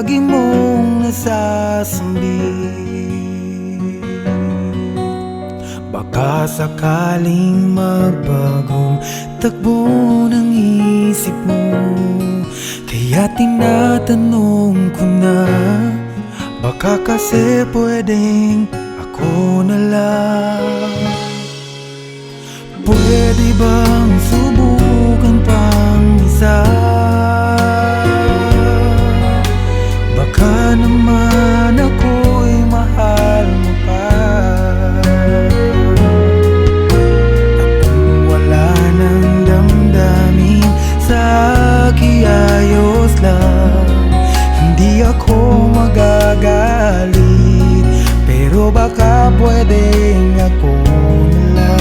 lagi mong nasasambit. Baka sakaling magbagong takbo ng isip mo, kaya tinatanong ko na, baka kasi pwedeng ako na lang. Pwede bang subukan pang isa? Baka naman ako'y mahal mo pa. Kung wala nang damdamin sa kiayos lang, hindi ako magagalit, pero baka pwedeng ako na lang.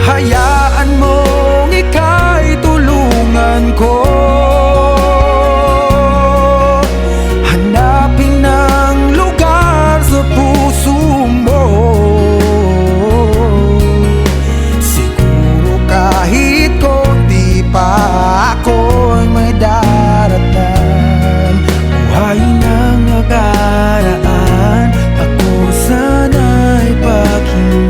Hayaan mong ika'y tulungan ko, hanapin ang lugar sa puso mo. Siguro kahit konti pa ako'y may daratan. Buhayin ang nakaraan, ako sana'y pakinggan.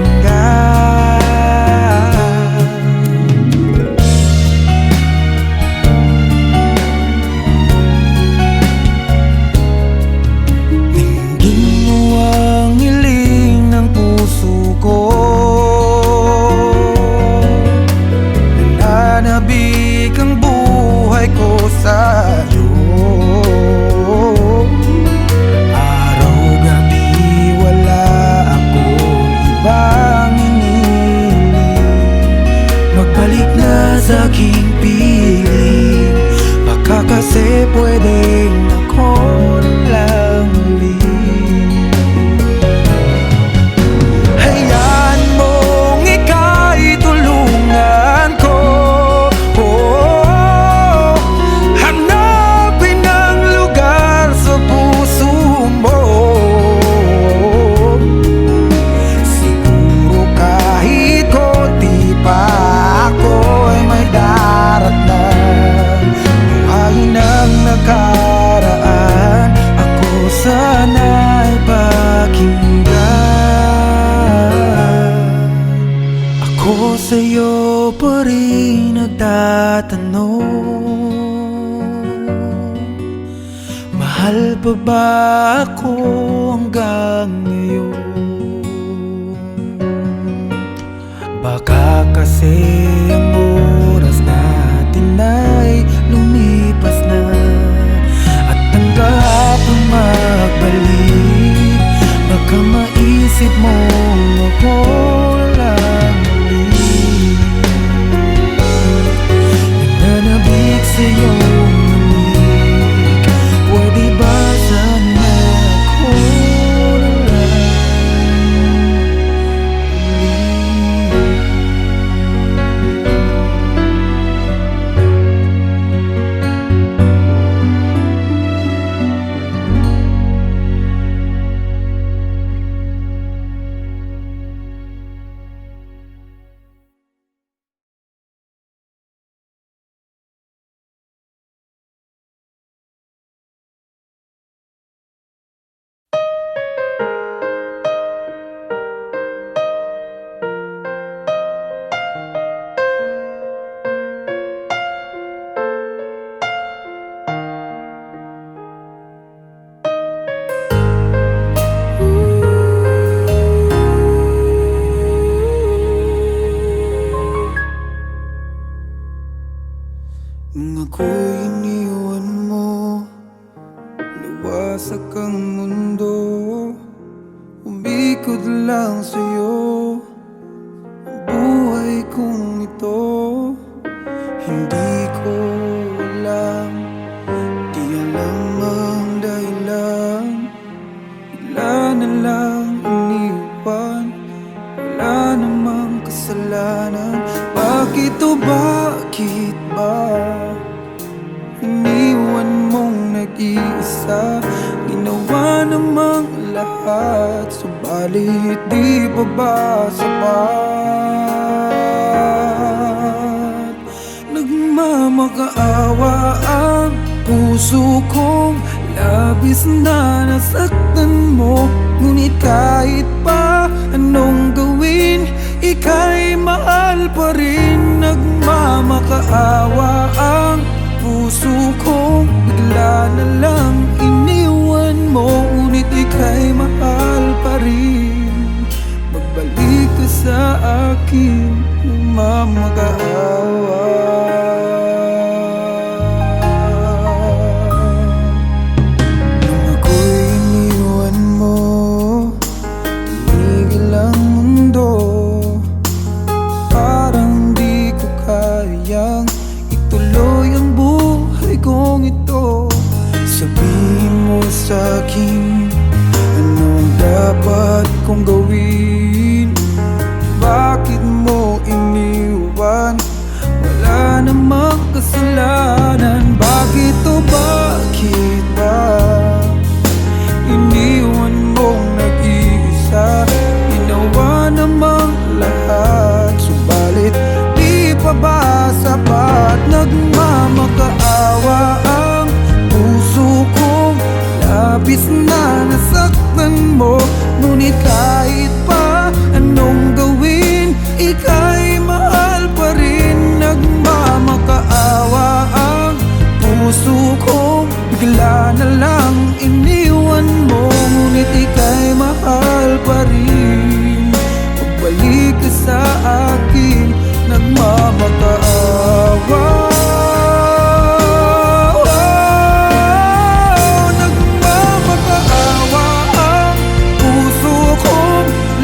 Nananabik ang buhay ko sa'yo. Araw-gabi wala akong ibang iniling. Magbalik na sa aking piling, baka kasi pwedeng ako lang ulit. Nakaraan, ako sana'y pakinggan. Ako sa'yo pa rin nagtatanong, mahal pa ba ako hanggang ngayon? Baka kasi ang oras natin ay lumipas na, at ang kahapon magbalik. Baka maisip mo ako lang ulit. Nananabik sa'yo ulit. Pwede ba sana ako na lang ulit? Nung ako'y iniwan mo, nawasak ang mundo, umikot lang sa'yo ang buhay kong ito. Hindi ko alam, di alam ang dahilan, bigla na lang iniwan, wala namang kasalanan. Bakit o bakit ba iniwan mong nag-iisa? Ginawa namang lahat, subalit di pa ba sapat? Nagmamahal makaawa ang puso kong labis na nasaktan mo. Ngunit kahit pa anong gawin, ika'y mahal pa rin. Nagmamakaawa ang puso kong bigla na lang iniwan mo. Ngunit ika'y mahal pa rin. Magbalik ka sa akin, nagmamakaawa. Nung ako'y iniwan mo, tumigil ang mundo. Parang di ko kayang ituloy ang buhay kong ito. Sabihin mo sa'kin, anong dapat kong gawin? Bakit mo iniwan? Wala namang kasalanan. Bakit o bakit ba iniwan mong nag-iisa? Ginawa namang lahat, subalit di pa ba sapat? Nagmamakaawa ang puso kong labis na nasaktan mo. Ngunit kahit pa anong gawin, ika'y mahal pa rin. Nagmamakaawa ang puso kong bigla na lang iniwan mo. Ngunit ika'y mahal pa rin. Pagbalik ka sa akin, nagmamakaawa.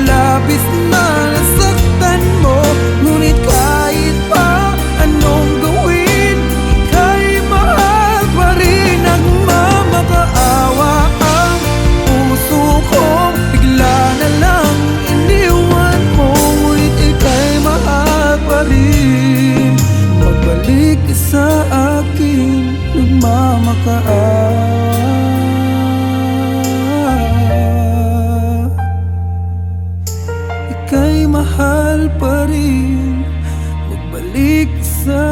Labis na nasaktan mo. Ngunit kahit pa anong gawin, ika'y mahal pa rin. Nagmamakaawa ang puso kong bigla na lang iniwan mo. Ngunit ika'y mahal pa rin. Magbalik ka sa akin, nagmamakaawa. Ika'y mahal pa rin. Magbalik sa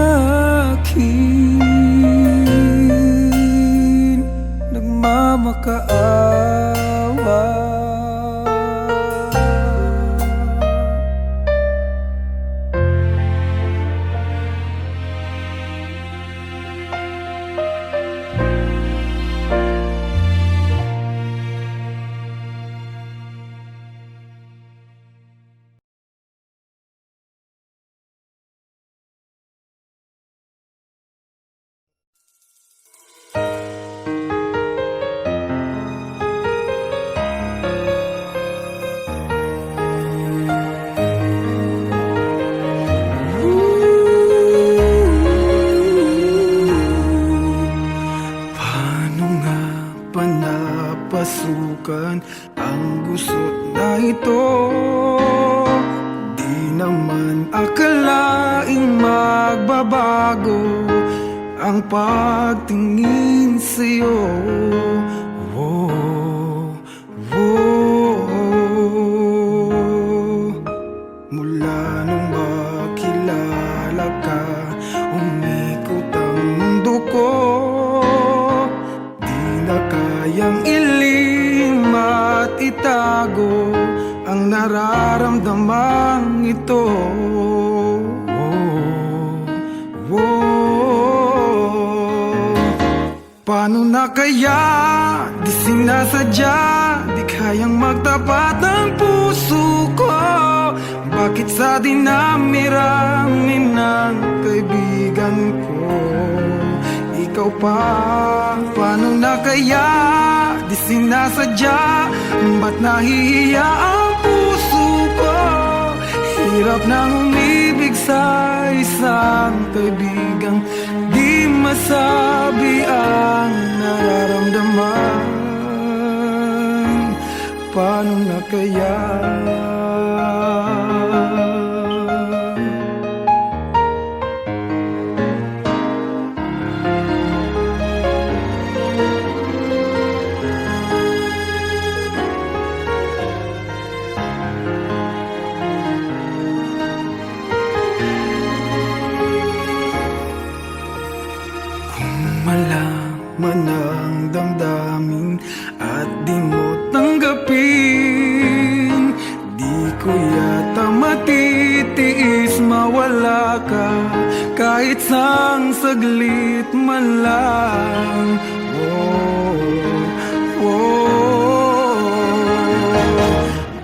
akin, nagmamakaawa. Panapasukan ang gusot na ito. Di naman akalaing magbabago ang pagtingin sa'yo. Oh, oh. Mula nung makilala ka, umikot ang mundo ko. Kayang ilim at itago ang nararamdaman ito. Oh, oh. Paano na kaya? Di sinasadya, di kayang magtapat ang puso ko. Bakit sa dinami-rami ng kaibigan ko, ikaw pa? Paano na kaya? Di sinasadya, ba't nahihiya ang puso ko? Hirap nang umibig sa isang kaibigang di masabi ang nararamdaman. Paano na kaya? ka, kahit sang saglit man lang.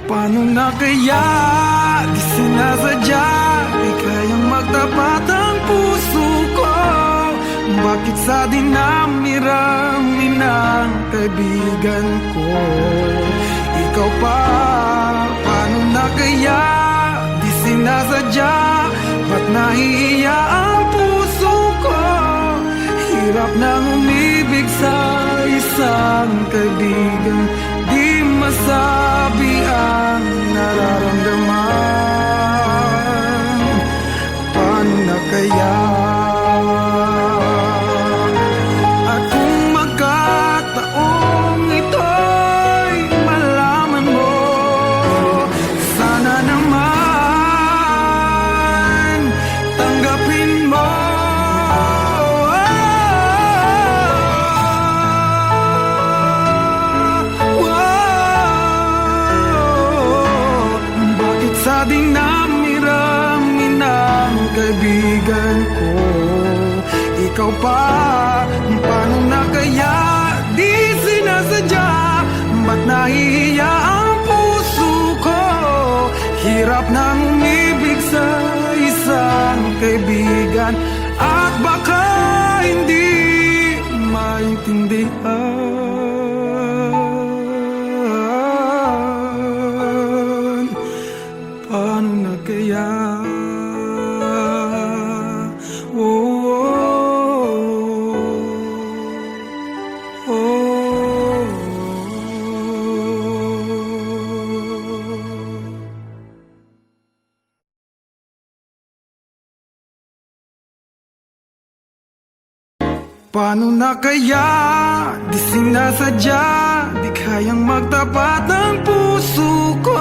Paano na kaya di sinasadya, di kayang magtapat ang puso ko? Bakit sa dinami-rami ng kaibigan ko ikaw pa? Paano na kaya di sinasadya, ba't nahihiya ang puso ko? Hirap nang umibig sa isang kaibigan, di masabi ang nararamdaman. Paano na kaya? At kung magkataong ito'y malaman mo, sana naman tanggapin mo. Sa dinami-rami ng kaibigan ko ikaw pa? Paano na kaya di sinasadya, ba't nahihiya ang puso ko? Hirap nang umibig sa isang kaibigan, at baka hindi maintindihan. Paano na kaya? Paano na kaya di sinasadya, di kayang magtapat ang puso ko?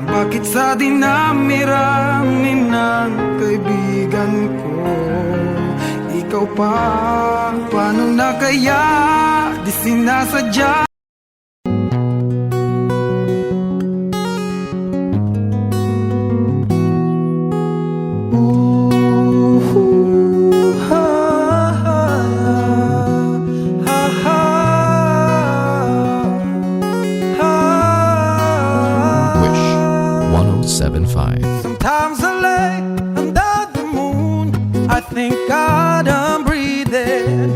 Bakit sa dinami-rami ng kaibigan ko ikaw pa? Paano na kaya di sinasadya? Sometimes I lay under the moon, I thank God I'm breathing.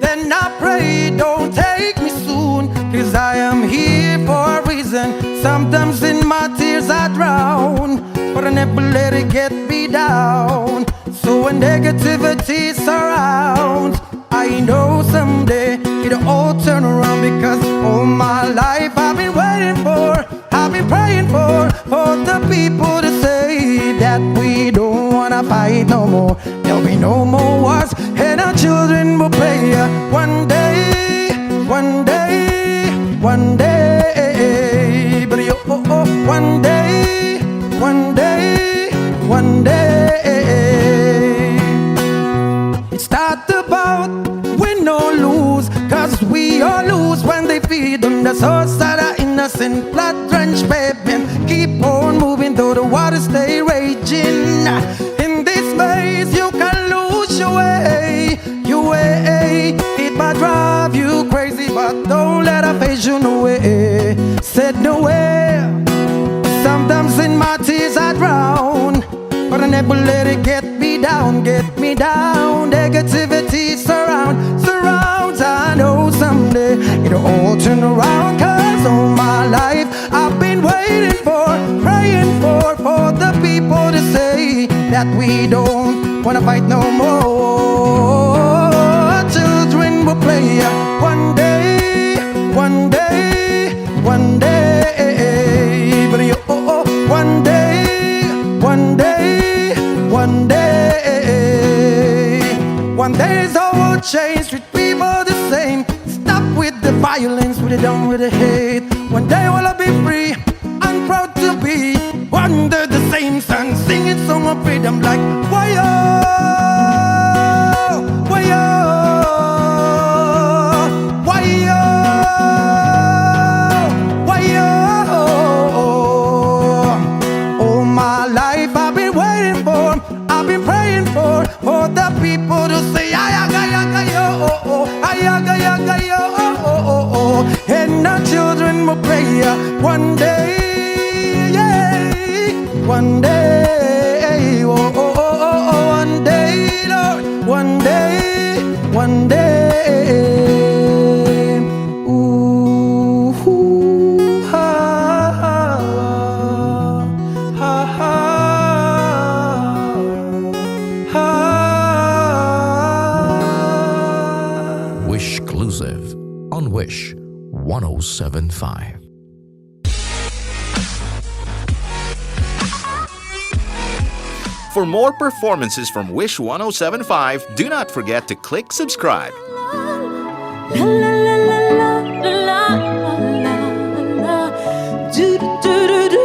Then I pray, don't take me soon, 'cause I am here for a reason. Sometimes in my tears I drown, but I never let it get me down. So when negativity surrounds, I know someday it'll all turn around, because all my life I've been waiting for, I've been praying for the people to say that we don't wanna fight no more. There'll be no more wars, and our children will play. One day, one day, one day, but one day, one day, one day. It's not about win or lose, 'cause we all lose when they feed on the souls that are innocent, blood-drenched baby. Keep on moving though the waters stay raging. In this maze you can lose your way, your way. It might drive you crazy, but don't let it phase you no way. Said no way. Sometimes in my tears I drown, but I never let it get me down, get me down. Negativity surrounds. I know someday it'll all turn around, 'cause all my life I've been waiting for, praying for the people to say that we don't wanna fight no more. Children will play one day, one day, one day, but one day, one day, one day. One day the world change, treat people the same. Stop with the violence, we're done with the hate. One day will I be free, I'm proud to be under the same sun, singing song of freedom like why-yo, why-yo, why-yo, why-yo. All my life I've been waiting for, I've been praying people to say ayaga yaga yo, oh, ayaga yaga yo, oh. And our children will pray one day, yeah, one day, one day, Lord, one day, one day. Ooh, ha, ha, ha, ha. Wish Exclusive on Wish 1075. For more performances from Wish 1075, do not forget to click subscribe. La la la la la la la la. Do do do do do.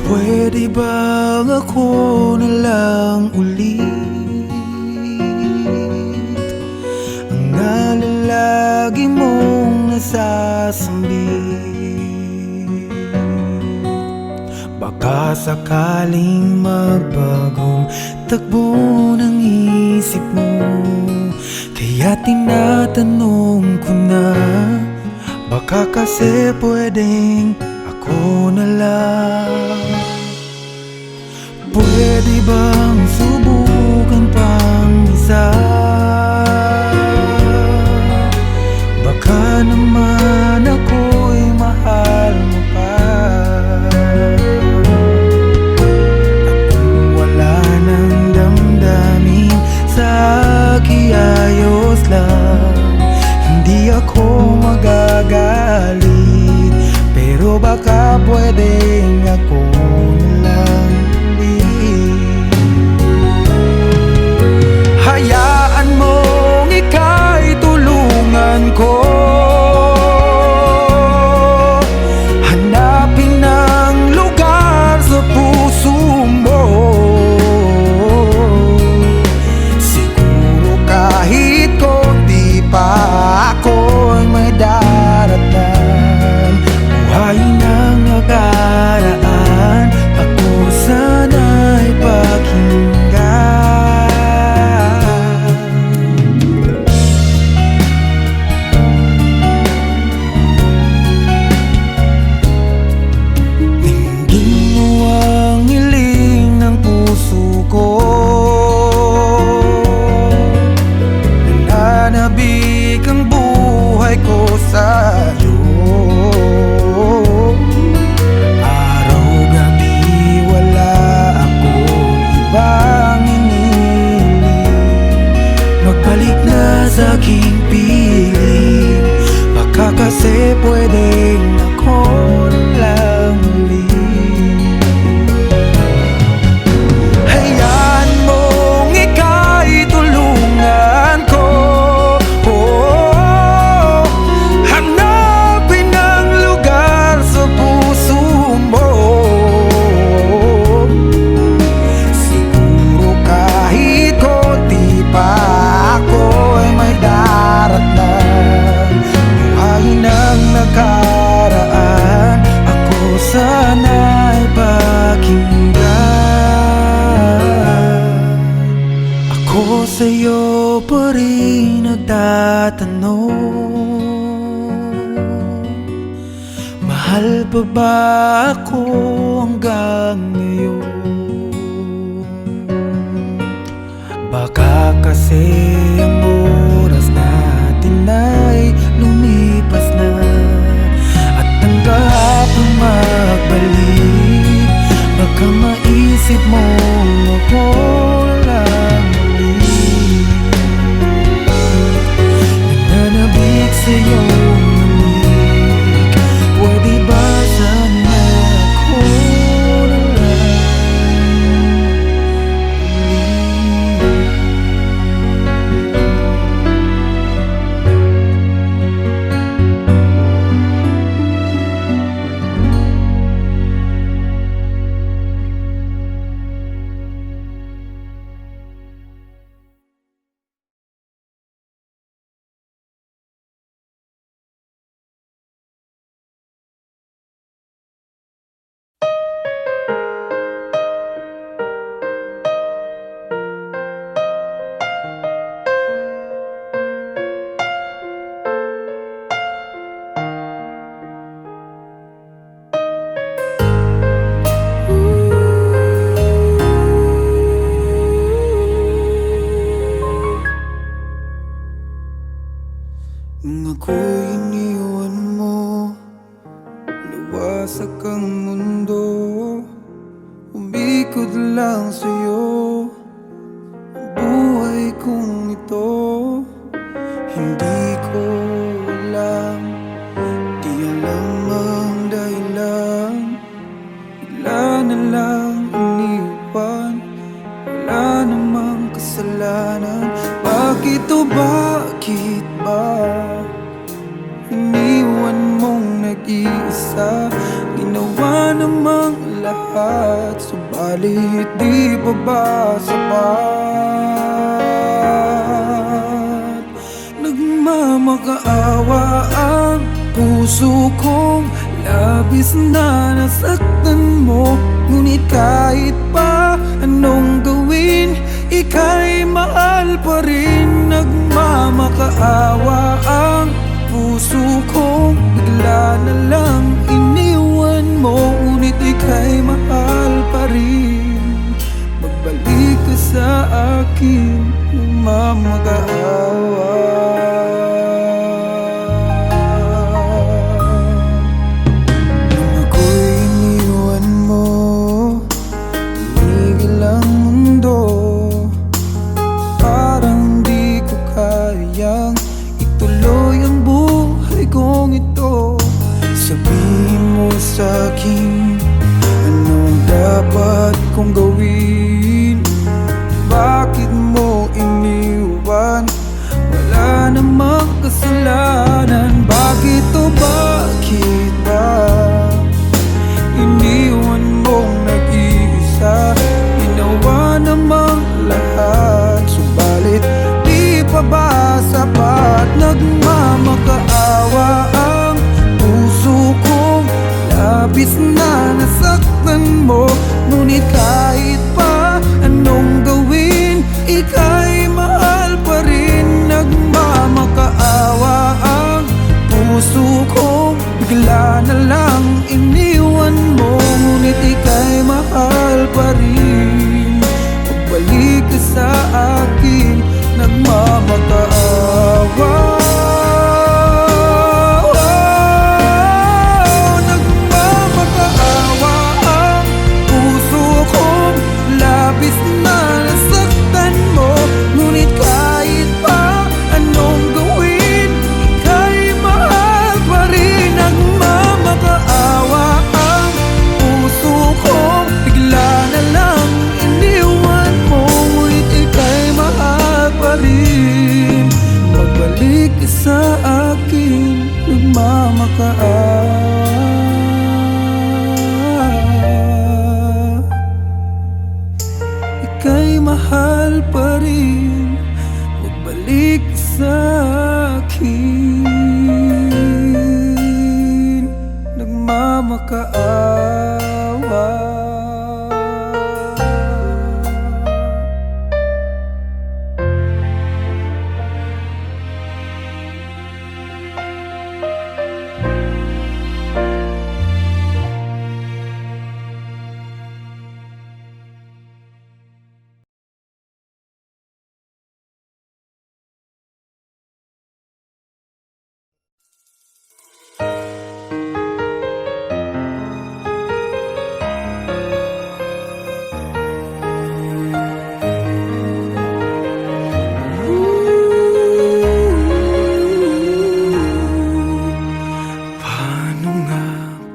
Pwede bang ako na lang ulit ang nalalagi mong nasasambit? Baka sakaling magbagong takbo ng isip mo, kaya tinatanong ko na, baka kasi pwedeng ako na lang. Pwede bang subukan pang isa? Baka naman ako'y mahal mo pa. At kung wala nang damdamin sa akin, ayos lang, hindi ako magagalit. Pero baka pwedeng ako na lang ulit. Hayaan mong ika'y tulungan ko hanapin ang lugar sa puso mo. Siguro kahit konti pa ako'y may darating. Buhayin ang nakaraan, ako sana'y pakinggan. Dinggin mo ang hiling ng puso ko, nananabik ang buhay ko sa'yo. Magbalik na sa aking piling, baka kasi pwedeng ako na lang ulit. Hayaan mong ika'y tulungan ko, hanapin ang lugar sa puso mo. Siguro kahit konti pa ako'y may darating. Buhayin ang nakaraan, ako sana'y pakinggan. Ako sa'yo pa rin nagtatanong, mahal pa ba ako hanggang ngayon? Baka kasi ang oras natin ay lumipas na, at ang kahapon magbalik. Baka maisip mo ako lang ulit, nananabik sa'yong lamig. Pwede ba sana ako Wasak ang mundo, umikot lang sa'yo. Ang buhay kong ito, hindi ko alam. Di alam ang dahilan, bigla na lang iniwan. Wala namang kasalanan. Bakit o bakit ba iniwan mong nag-iisa? Ginawa namang lahat, subalit di pa ba sapat? Nagmamakaawa ang puso kong labis na nasaktan mo. Ngunit kahit pa anong gawin, ika'y mahal pa rin. Nagmamakaawa ang puso kong bigla na lang iniwan mo. Ngunit ika'y mahal pa rin. Magbalik ka sa akin, nagmamakaawa. Nung ako'y iniwan mo, tumigil ang mundo. Parang di ko kayang ituloy ang buhay kong ito. Sabihin mo sa'kin, anong dapat kong gawin? Bakit mo iniwan? Wala namang kasalanan. Bakit o bakit ba iniwan mong nag-iisa? Ginawa namang lahat, subalit di pa ba sapat? Nagmamakaawa ang puso kong labis na nasaktan mo. Ngunit kahit pa anong gawin, ika'y mahal pa rin. Nagmamakaawa ang puso kong bigla na lang iniwan mo. Ngunit ika'y mahal pa rin. Magbalik ka sa akin, nagmamakaawa. Nagmamakaawa ang puso kong labis na nasaktan mo. Ngunit kahit pa anong gawin, ika'y mahal pa rin. Nagmamakaawa ang puso kong bigla na lang iniwan mo. Ngunit ika'y mahal pa rin. Magbalik ka sa akin, nagmamakaawa. Ika'y mahal pa rin. Magbalik ka sa akin, nagmamakaawa. Paano nga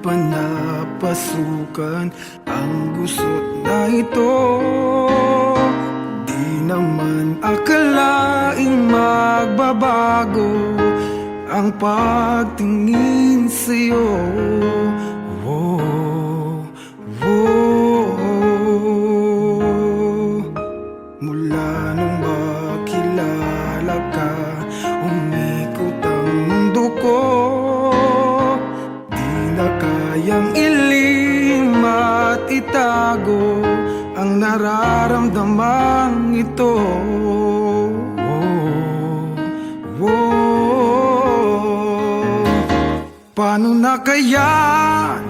ba napasukan ang gusot na ito? Di naman akalaing magbabago ang pagtingin sa'yo. Whoa, whoa. Mula nung makilala ka, umikot ang mundo ko. Di na kayang ilim at itago ang nararamdaman ito. Paano na kaya?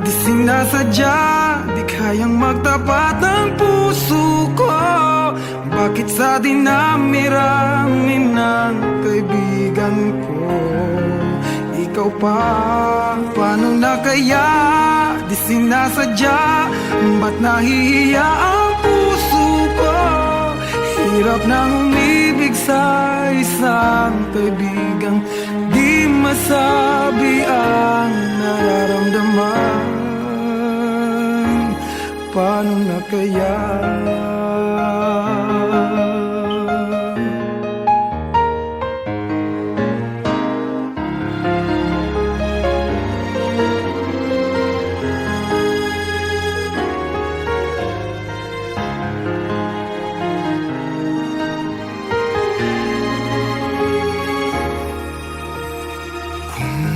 Di sinasadya, di kayang magtapat ang puso ko. Bakit sa dinami-rami ng kaibigan ko, ikaw pa. Paano na kaya, di sinasadya, ba't nahihiya ang puso ko? Hirap nang umibig sa isang kaibigang di masabi ang nararamdaman. Paano na kaya?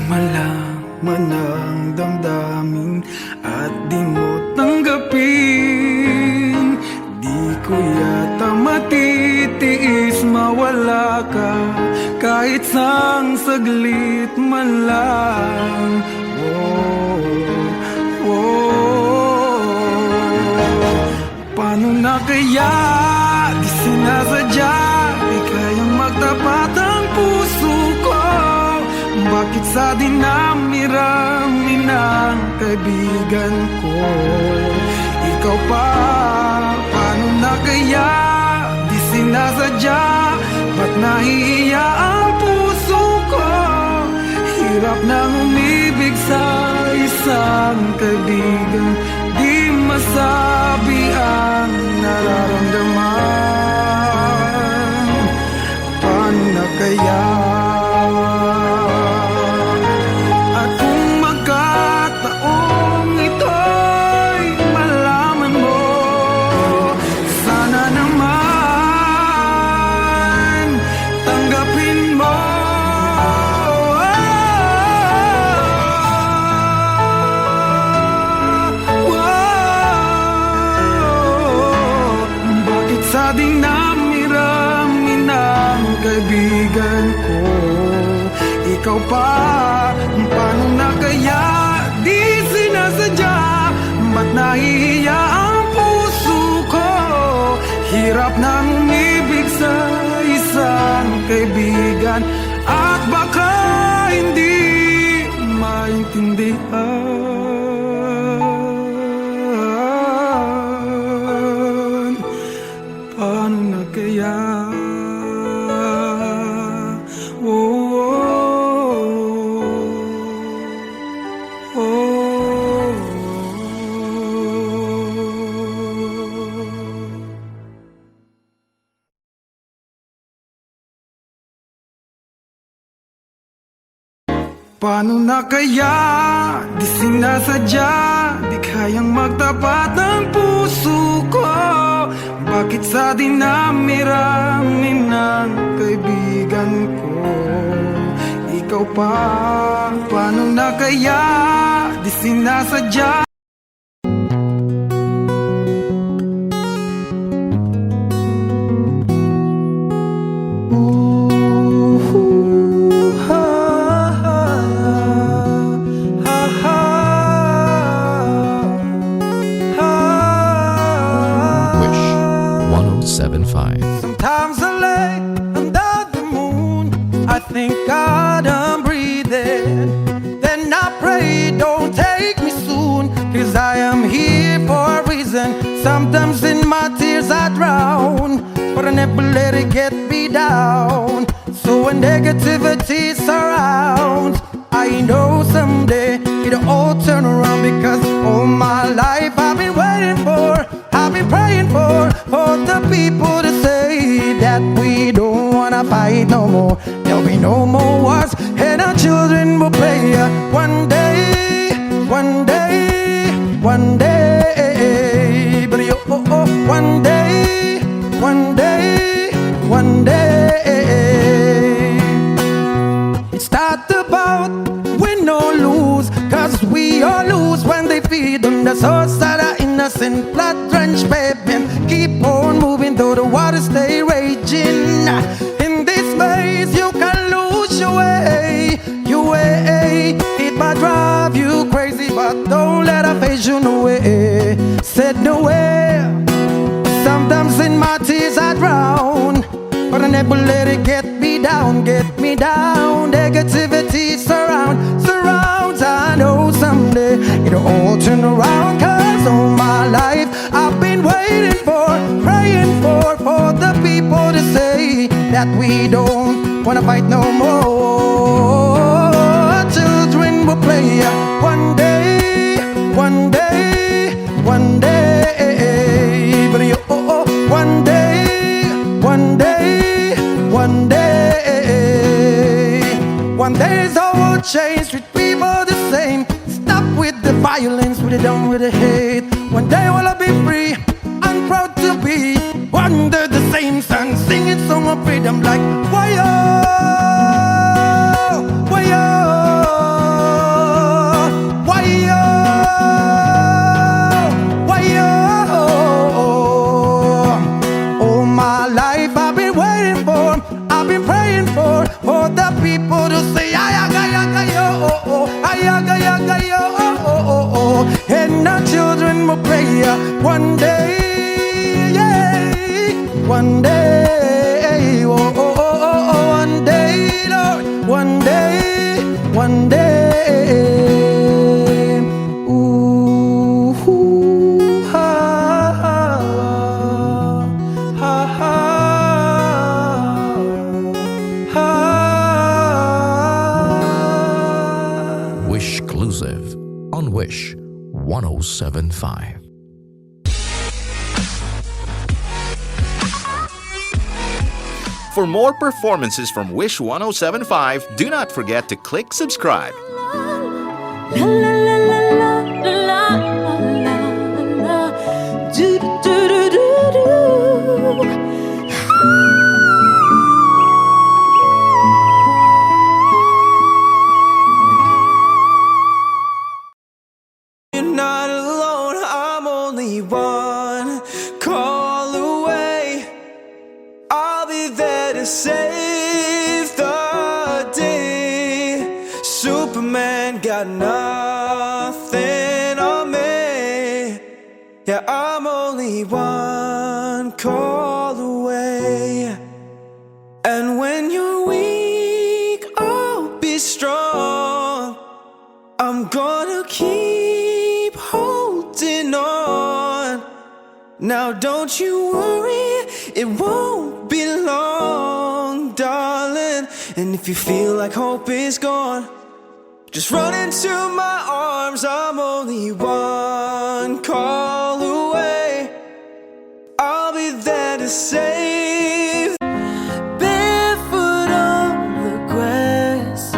Malaman ang damdamin at di mo tanggapin, di ko yata matitiis mawala ka kahit sang saglit man lang. Paano na kaya, di sinasadya, di kayang magtapat ang puso ko. Bakit sa dinami-rami ng kaibigan ko, ikaw pa? Paano na kaya, di sinasadya, ba't nahihiya ang puso ko? Hirap nang umibig sa isang kaibigan di masabi ang nararamdaman. Paano na kaya? Sa dinami-rami ng kaibigan ko, ikaw pa? Paano na kaya, di sinasadya, ba't nahihiya ang puso ko? Hirap nang umibig sa isang kaibigan at baka hindi maintindihan. Paano na kaya? Paano na kaya, di sinasadya, di kayang magtapat ng puso ko. Bakit sa dinami-rami ng kaibigan ko, ikaw pa? Paano na kaya, di sinasadya? Sometimes I lay under the moon, I thank God I'm breathing. Then I pray, don't take me soon, 'cause I am here for a reason. Sometimes in my tears I drown, but I never let it get me down. So when negativity surrounds, I know someday it'll all turn around, because all my life I've been waiting for, I've been praying for the people to say that we don't wanna fight no more. There'll be no more wars, and our children will play. One day, one day, one day, but one day, one day, one day. It's not about win or lose, 'cause we all lose when they feed on the source of the innocent blood-drenched pavement. Keep on moving though the waters stay raging. In this maze you can lose your way, your way. It might drive you crazy, but don't let it phase you no way. Said no way. Sometimes in my tears I drown, but I never let it get me down, get me down. Negativity surround, you all turn around, cause all my life I've been waiting for, praying for the people to say that we don't wanna fight no more. Children will play one day, one day, one day. But you, one day, one day, one day. One day it's all will change, treat people the same. Stop with the violence, put it down with the hate. One day will I be free, I'm proud to be under the same sun, singing song of freedom like why-oh, why-oh, why-oh, why-oh. All my life I've been waiting for, I've been praying for the people to say ayaga-yaga-yo, ayaga-yaga-yo. And our children will pray one day, yeah, one day, oh, oh, oh, oh, one day, Lord, one day, one day. Ooh, ha, ha, ha, ha, ha. Wish Exclusive on Wish 1075. For more performances from Wish 1075, do not forget to click subscribe. La la la la la la la la. Do do do do do. You're not alone, I'm only one call away. I'll be there to save the day. Superman got nothing on me. Yeah, I'm only one call away. And when you're weak, I'll be strong. I'm gonna keep holding on. Now don't you worry, it won't be long, darling. And if you feel like hope is gone, just run into my arms. I'm only one call away. I'll be there to save. Barefoot on the grass,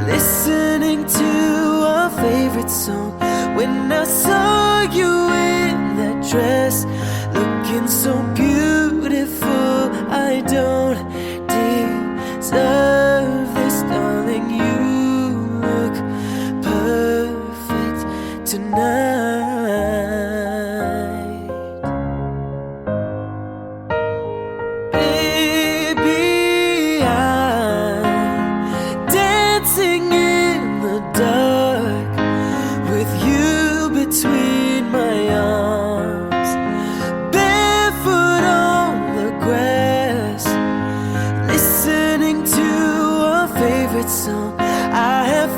listening to our favorite song. When I saw you in that dress, looking so beautiful, I don't deserve this, darling. You look perfect tonight. Baby, I'm dancing in the dark with you between my arms. Barefoot on the grass, listening to our favorite song. I have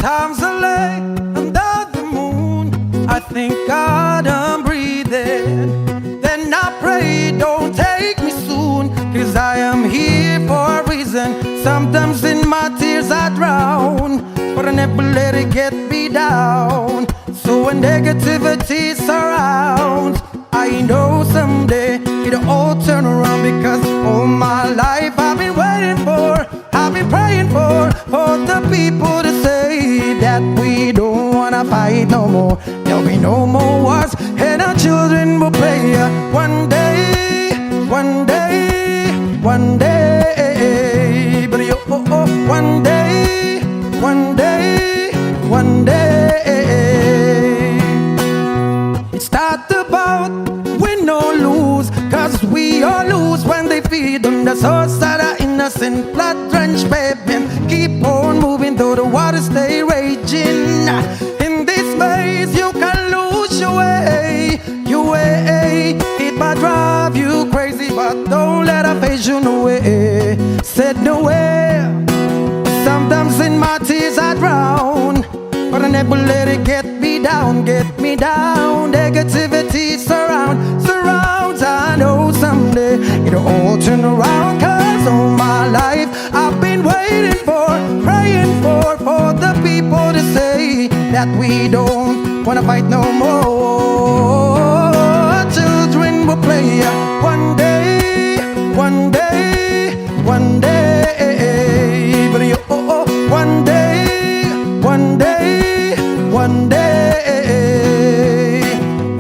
Sometimes I lay under the moon, I thank God I'm breathing. Then I pray, don't take me soon, 'cause I am here for a reason. Sometimes in my tears I drown, but I never let it get me down. So when negativity surrounds, I know someday it'll all turn around, because all my life I've been waiting for, I've been praying for the people to say that we don't wanna fight no more. There'll be no more wars, and our children will play. One day, one day, one day, but one day, one day, one day. It's not about win or lose, 'cause we all lose when they feed on the souls that are innocent, blood-drenched baby. Keep on moving though the waters stay raging. In this maze you can lose your way, your way. It might drive you crazy, but don't let it phase you no way. Said no way. Sometimes in my tears I drown, but I never let it get me down, get me down. Negativity surrounds. I know someday it'll all turn around, 'cause all my life I've been waiting for, praying for the people to say that we don't wanna fight no more. Children will play one day, one day, one day, but one day, one day, one day.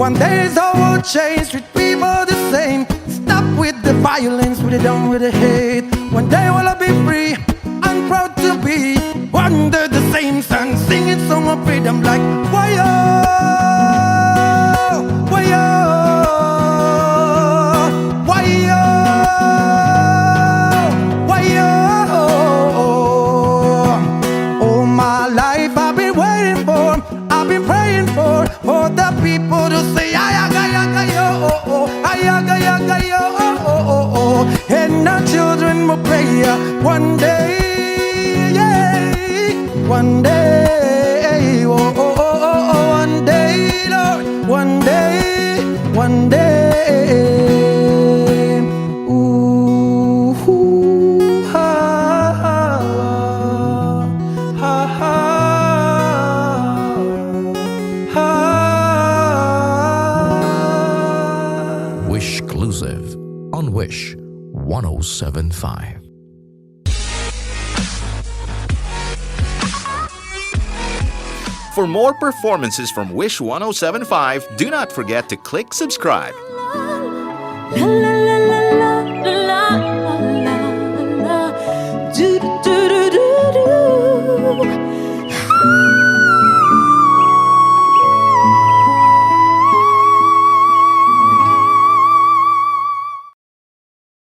One day the whole change, treat people the same. Stop with the violence, we're done with the hate. One day will I be free, I'm proud to be under the same sun, singing song of freedom like why-oh, why-oh, why-oh, why-oh. All my life I've been waiting for, I've been praying for the people to say ayaga-yaga-yo, ayaga-yaga-yo, and our children will pray one day, yeah, one day, one day, Lord, one day, one day. Ooh, ha, ha, ha, ha, ha. Wish Exclusive on Wish 1075. For more performances from Wish 1075, do not forget to click subscribe. La la